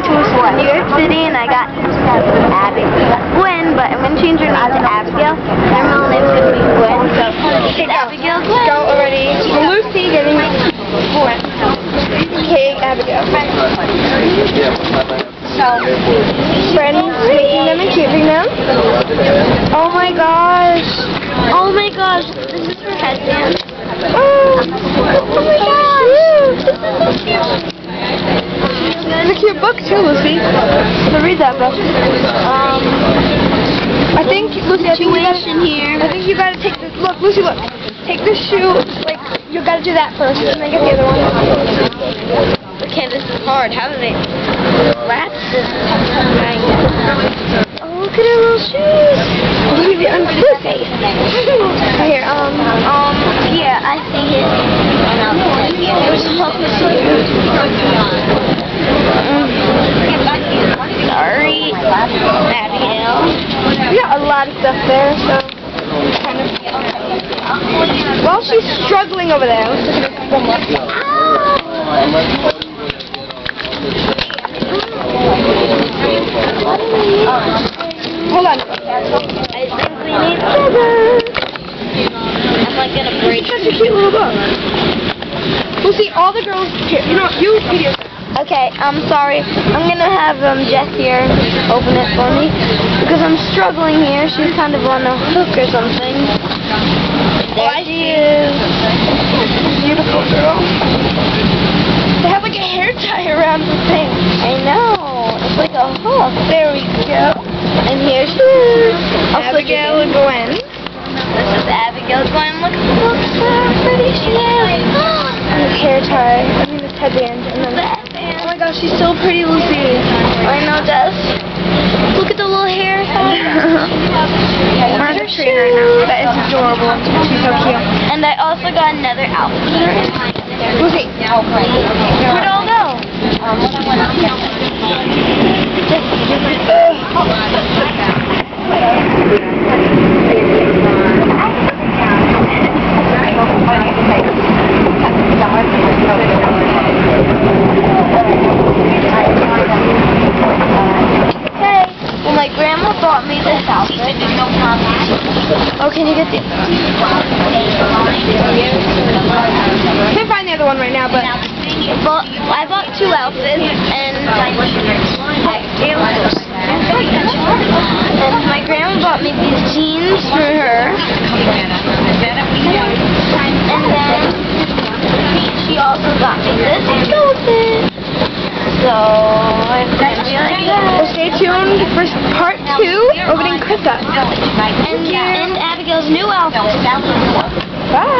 to New York City and I got Gwen, but I'm gonna change her name to Abigail. Her middle name's gonna be Gwen, so it's Abigail Gwen. Go already. Lucy getting Gwen. Okay, Abigail. So, friends making them and keeping them. Oh my gosh. Oh my gosh, this is her headband. Oh my gosh. This is so cute. It's a cute book too, Lucy. So read that book. I think, Lucy, I think you gotta take this. Look, Lucy, look. Take this shoe, like, you gotta do that first, and then get the other one. Okay, this is hard. How do they... Rats? Oh, look at her little shoes. Look at the Lucy. Here, yeah, I see it. Sorry, Abigail. We got a lot of stuff there, so kind of. While she's struggling over there, let's look at this one more. Hold on. I think we need scissors. I'm like gonna break. It's such a cute little book. We'll see all the girls here. You know, you video. Okay, I'm sorry. I'm gonna have Jess here open it for me because I'm struggling here. She's kind of on a hook or something. There she is. Beautiful girl. They have like a hair tie around the thing. I know. It's like a hook. There we go. And here she is. Abigail Gwen. This is Abigail Gwen. Look how pretty she is. And this hair tie. I mean this headband. And then, oh my gosh, she's so pretty, Lucy. I know, Jess. Look at the little hair. We're on her train right now. That is adorable. She's so cute. And I also got another outfit. Lucy. Where'd it all go? My grandma bought me this outfit. Oh, can you get the... Can't find the other one right now, but... I bought two outfits, and my grandma bought me these jeans for her. And then she also got me this outfit. So, I'm gonna be like that. Well, stay tuned for part 2, opening Krista. And Abigail's new outfit. Bye.